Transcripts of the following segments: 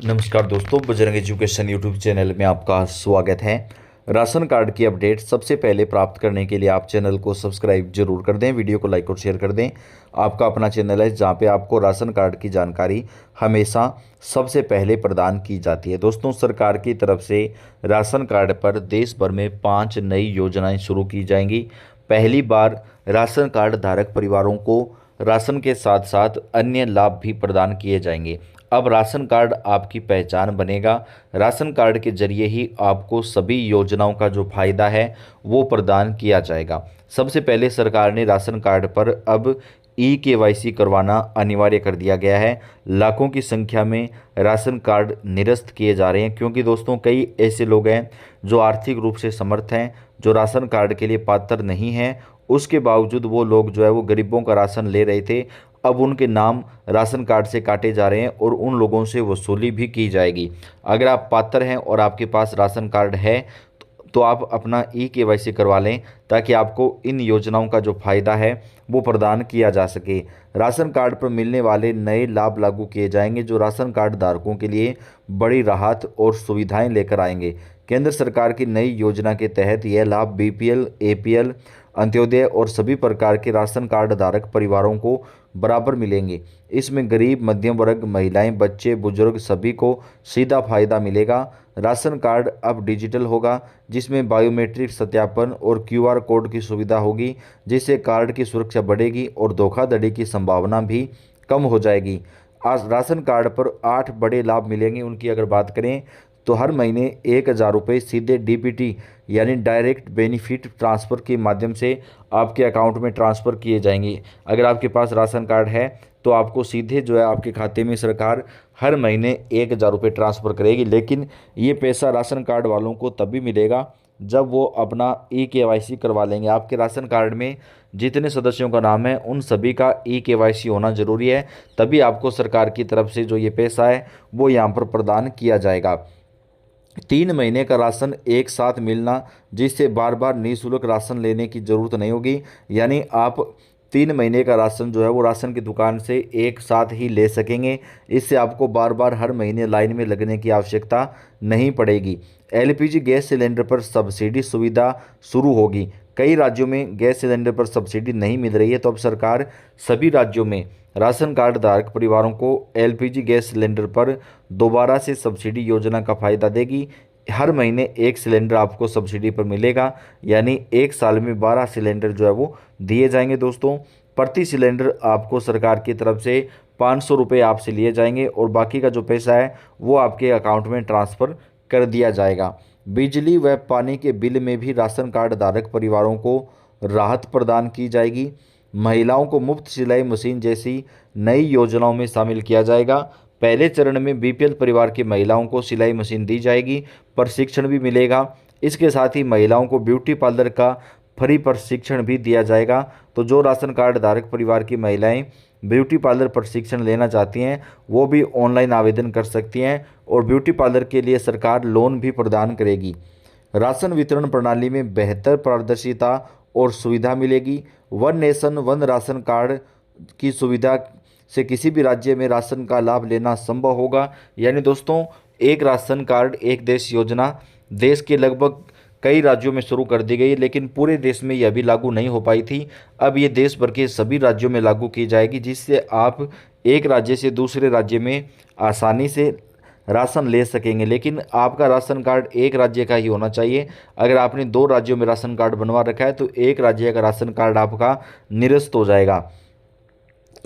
नमस्कार दोस्तों, Bajrang education YouTube channel में आपका स्वागत है। राशन कार्ड की अपडेट सबसे पहले प्राप्त करने के लिए आप चैनल को सब्सक्राइब जरूर कर दें, वीडियो को लाइक और शेयर कर दें। आपका अपना चैनल है जहां पे आपको राशन कार्ड की जानकारी हमेशा सबसे पहले प्रदान की जाती है। दोस्तों, सरकार की तरफ से राशन कार्ड पर देश भर में 5 नई योजनाएं शुरू की जाएंगी। पहली बार राशन कार्ड धारक परिवारों को राशन के साथ साथ अन्य लाभ भी प्रदान किए जाएंगे। अब राशन कार्ड आपकी पहचान बनेगा। राशन कार्ड के जरिए ही आपको सभी योजनाओं का जो फायदा है वो प्रदान किया जाएगा। सबसे पहले सरकार ने राशन कार्ड पर अब ई-केवाईसी करवाना अनिवार्य कर दिया गया है। लाखों की संख्या में राशन कार्ड निरस्त किए जा रहे हैं, क्योंकि दोस्तों कई ऐसे लोग हैं जो आर्थिक रूप से समर्थ हैं, जो राशन कार्ड के लिए पात्र नहीं हैं, उसके बावजूद वो लोग जो है वो गरीबों का राशन ले रहे थे। अब उनके नाम राशन कार्ड से काटे जा रहे हैं और उन लोगों से वसूली भी की जाएगी। अगर आप पात्र हैं और आपके पास राशन कार्ड है तो आप अपना ई-केवाईसी करवा लें, ताकि आपको इन योजनाओं का जो फायदा है वो प्रदान किया जा सके। राशन कार्ड पर मिलने वाले नए लाभ लागू किए जाएंगे, जो राशन कार्ड धारकों के लिए बड़ी राहत और सुविधाएं लेकर आएंगे। केंद्र सरकार की नई योजना के तहत यह लाभ बीपीएल, एपीएल, अंत्योदय और सभी प्रकार के राशन कार्ड धारक परिवारों को बराबर मिलेंगे। इसमें गरीब, मध्यम वर्ग, महिलाएं, बच्चे, बुजुर्ग सभी को सीधा फायदा मिलेगा। राशन कार्ड अब डिजिटल होगा, जिसमें बायोमेट्रिक सत्यापन और क्यूआर कोड की सुविधा होगी, जिससे कार्ड की सुरक्षा बढ़ेगी और धोखाधड़ी की संभावना भी कम हो जाएगी। आज राशन कार्ड पर 8 बड़े लाभ मिलेंगे। उनकी अगर बात करें तो हर महीने 1,000 रुपये सीधे डीबीटी यानी डायरेक्ट बेनिफिट ट्रांसफ़र के माध्यम से आपके अकाउंट में ट्रांसफ़र किए जाएंगे। अगर आपके पास राशन कार्ड है तो आपको सीधे जो है आपके खाते में सरकार हर महीने 1,000 रुपये ट्रांसफ़र करेगी। लेकिन ये पैसा राशन कार्ड वालों को तभी मिलेगा जब वो अपना ई-केवाईसी करवा लेंगे। आपके राशन कार्ड में जितने सदस्यों का नाम है उन सभी का ई-केवाईसी होना ज़रूरी है, तभी आपको सरकार की तरफ से जो ये पैसा है वो यहाँ पर प्रदान किया जाएगा। 3 महीने का राशन एक साथ मिलना, जिससे बार बार निःशुल्क राशन लेने की ज़रूरत नहीं होगी। यानी आप 3 महीने का राशन जो है वो राशन की दुकान से एक साथ ही ले सकेंगे। इससे आपको बार बार हर महीने लाइन में लगने की आवश्यकता नहीं पड़ेगी। एलपीजी गैस सिलेंडर पर सब्सिडी सुविधा शुरू होगी। कई राज्यों में गैस सिलेंडर पर सब्सिडी नहीं मिल रही है, तो अब सरकार सभी राज्यों में राशन कार्ड धारक परिवारों को एलपीजी गैस सिलेंडर पर दोबारा से सब्सिडी योजना का फ़ायदा देगी। हर महीने 1 सिलेंडर आपको सब्सिडी पर मिलेगा, यानी 1 साल में 12 सिलेंडर जो है वो दिए जाएंगे। दोस्तों, प्रति सिलेंडर आपको सरकार की तरफ से 500 रुपये आपसे लिए जाएंगे और बाकी का जो पैसा है वो आपके अकाउंट में ट्रांसफ़र कर दिया जाएगा। बिजली व पानी के बिल में भी राशन कार्ड धारक परिवारों को राहत प्रदान की जाएगी। महिलाओं को मुफ्त सिलाई मशीन जैसी नई योजनाओं में शामिल किया जाएगा। पहले चरण में बीपीएल परिवार की महिलाओं को सिलाई मशीन दी जाएगी, प्रशिक्षण भी मिलेगा। इसके साथ ही महिलाओं को ब्यूटी पार्लर का फ्री प्रशिक्षण भी दिया जाएगा। तो जो राशन कार्ड धारक परिवार की महिलाएं ब्यूटी पार्लर प्रशिक्षण लेना चाहती हैं वो भी ऑनलाइन आवेदन कर सकती हैं और ब्यूटी पार्लर के लिए सरकार लोन भी प्रदान करेगी। राशन वितरण प्रणाली में बेहतर पारदर्शिता और सुविधा मिलेगी। One nation one ration card की सुविधा से किसी भी राज्य में राशन का लाभ लेना संभव होगा। यानी दोस्तों, एक राशन कार्ड एक देश योजना देश के लगभग कई राज्यों में शुरू कर दी गई, लेकिन पूरे देश में यह अभी लागू नहीं हो पाई थी। अब ये देश भर के सभी राज्यों में लागू की जाएगी, जिससे आप एक राज्य से दूसरे राज्य में आसानी से राशन ले सकेंगे। लेकिन आपका राशन कार्ड एक राज्य का ही होना चाहिए। अगर आपने 2 राज्यों में राशन कार्ड बनवा रखा है तो एक राज्य का राशन कार्ड आपका निरस्त हो जाएगा।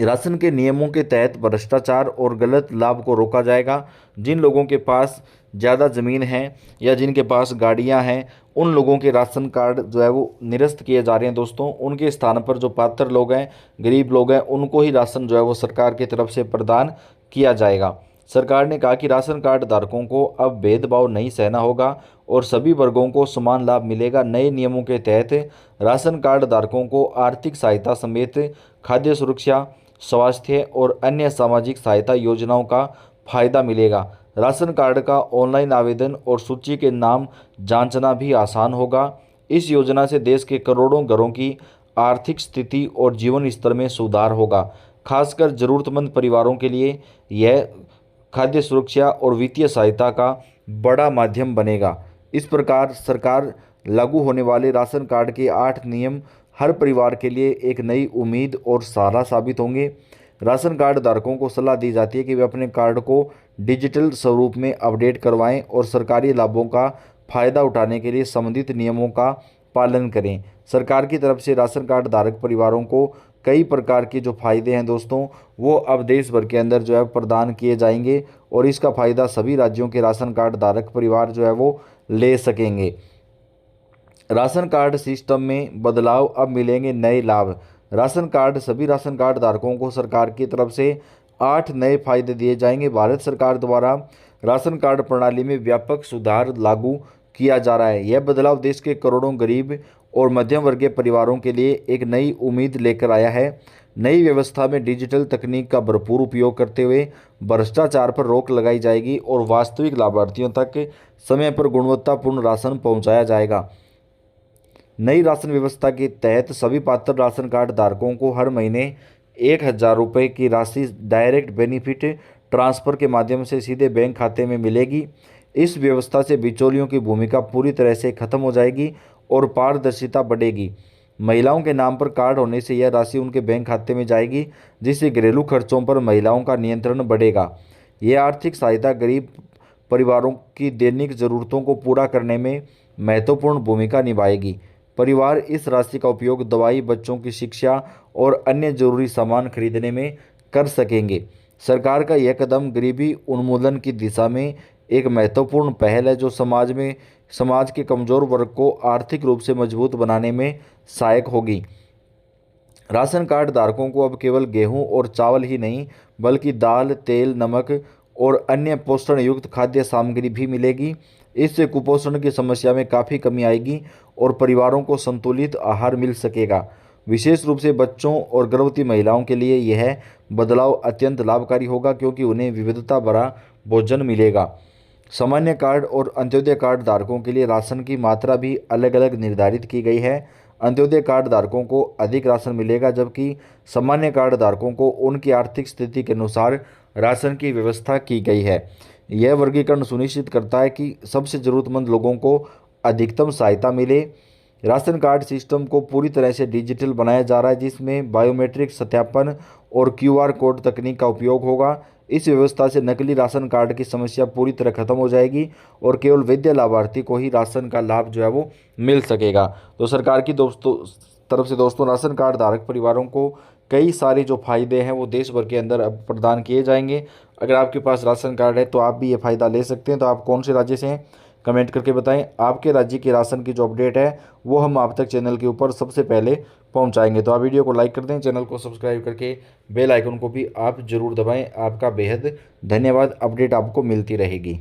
राशन के नियमों के तहत भ्रष्टाचार और गलत लाभ को रोका जाएगा। जिन लोगों के पास ज़्यादा ज़मीन है या जिनके पास गाड़ियां हैं, उन लोगों के राशन कार्ड जो है वो निरस्त किए जा रहे हैं। दोस्तों, उनके स्थान पर जो पात्र लोग हैं, गरीब लोग हैं, उनको ही राशन जो है वो सरकार की तरफ से प्रदान किया जाएगा। सरकार ने कहा कि राशन कार्ड धारकों को अब भेदभाव नहीं सहना होगा और सभी वर्गों को समान लाभ मिलेगा। नए नियमों के तहत राशन कार्ड धारकों को आर्थिक सहायता समेत खाद्य सुरक्षा, स्वास्थ्य और अन्य सामाजिक सहायता योजनाओं का फायदा मिलेगा। राशन कार्ड का ऑनलाइन आवेदन और सूची के नाम जांचना भी आसान होगा। इस योजना से देश के करोड़ों घरों की आर्थिक स्थिति और जीवन स्तर में सुधार होगा। खासकर ज़रूरतमंद परिवारों के लिए यह खाद्य सुरक्षा और वित्तीय सहायता का बड़ा माध्यम बनेगा। इस प्रकार सरकार लागू होने वाले राशन कार्ड के 8 नियम हर परिवार के लिए एक नई उम्मीद और सहारा साबित होंगे। राशन कार्ड धारकों को सलाह दी जाती है कि वे अपने कार्ड को डिजिटल स्वरूप में अपडेट करवाएं और सरकारी लाभों का फायदा उठाने के लिए संबंधित नियमों का पालन करें। सरकार की तरफ से राशन कार्ड धारक परिवारों को कई प्रकार के जो फायदे हैं दोस्तों, वो अब देश भर के अंदर जो है प्रदान किए जाएंगे और इसका फायदा सभी राज्यों के राशन कार्ड धारक परिवार जो है वो ले सकेंगे। राशन कार्ड सिस्टम में बदलाव, अब मिलेंगे नए लाभ। राशन कार्ड सभी राशन कार्ड धारकों को सरकार की तरफ से 8 नए फायदे दिए जाएंगे। भारत सरकार द्वारा राशन कार्ड प्रणाली में व्यापक सुधार लागू किया जा रहा है। यह बदलाव देश के करोड़ों गरीब और मध्यम वर्गीय परिवारों के लिए एक नई उम्मीद लेकर आया है। नई व्यवस्था में डिजिटल तकनीक का भरपूर उपयोग करते हुए भ्रष्टाचार पर रोक लगाई जाएगी और वास्तविक लाभार्थियों तक समय पर गुणवत्तापूर्ण राशन पहुंचाया जाएगा। नई राशन व्यवस्था के तहत सभी पात्र राशन कार्ड धारकों को हर महीने 1,000 रुपये की राशि डायरेक्ट बेनिफिट ट्रांसफ़र के माध्यम से सीधे बैंक खाते में मिलेगी। इस व्यवस्था से बिचौलियों की भूमिका पूरी तरह से खत्म हो जाएगी और पारदर्शिता बढ़ेगी। महिलाओं के नाम पर कार्ड होने से यह राशि उनके बैंक खाते में जाएगी, जिससे घरेलू खर्चों पर महिलाओं का नियंत्रण बढ़ेगा। यह आर्थिक सहायता गरीब परिवारों की दैनिक ज़रूरतों को पूरा करने में महत्वपूर्ण भूमिका निभाएगी। परिवार इस राशि का उपयोग दवाई, बच्चों की शिक्षा और अन्य जरूरी सामान खरीदने में कर सकेंगे। सरकार का यह कदम गरीबी उन्मूलन की दिशा में एक महत्वपूर्ण पहल है, जो समाज के कमज़ोर वर्ग को आर्थिक रूप से मजबूत बनाने में सहायक होगी। राशन कार्ड धारकों को अब केवल गेहूं और चावल ही नहीं, बल्कि दाल, तेल, नमक और अन्य पोषण युक्त खाद्य सामग्री भी मिलेगी। इससे कुपोषण की समस्या में काफ़ी कमी आएगी और परिवारों को संतुलित आहार मिल सकेगा। विशेष रूप से बच्चों और गर्भवती महिलाओं के लिए यह बदलाव अत्यंत लाभकारी होगा, क्योंकि उन्हें विविधता भरा भोजन मिलेगा। सामान्य कार्ड और अंत्योदय कार्ड धारकों के लिए राशन की मात्रा भी अलग अलग निर्धारित की गई है। अंत्योदय कार्ड धारकों को अधिक राशन मिलेगा, जबकि सामान्य कार्ड धारकों को उनकी आर्थिक स्थिति के अनुसार राशन की व्यवस्था की गई है। यह वर्गीकरण सुनिश्चित करता है कि सबसे ज़रूरतमंद लोगों को अधिकतम सहायता मिले। राशन कार्ड सिस्टम को पूरी तरह से डिजिटल बनाया जा रहा है, जिसमें बायोमेट्रिक सत्यापन और QR कोड तकनीक का उपयोग होगा। इस व्यवस्था से नकली राशन कार्ड की समस्या पूरी तरह खत्म हो जाएगी और केवल वैध लाभार्थी को ही राशन का लाभ जो है वो मिल सकेगा। तो सरकार की तरफ से दोस्तों राशन कार्ड धारक परिवारों को कई सारे जो फायदे हैं वो देश भर के अंदर अब प्रदान किए जाएंगे। अगर आपके पास राशन कार्ड है तो आप भी ये फ़ायदा ले सकते हैं। तो आप कौन से राज्य से हैं कमेंट करके बताएं। आपके राज्य के राशन की जो अपडेट है वो हम आप तक चैनल के ऊपर सबसे पहले पहुंचाएंगे। तो आप वीडियो को लाइक कर दें, चैनल को सब्सक्राइब करके बेल आइकन को भी आप ज़रूर दबाएं। आपका बेहद धन्यवाद। अपडेट आपको मिलती रहेगी।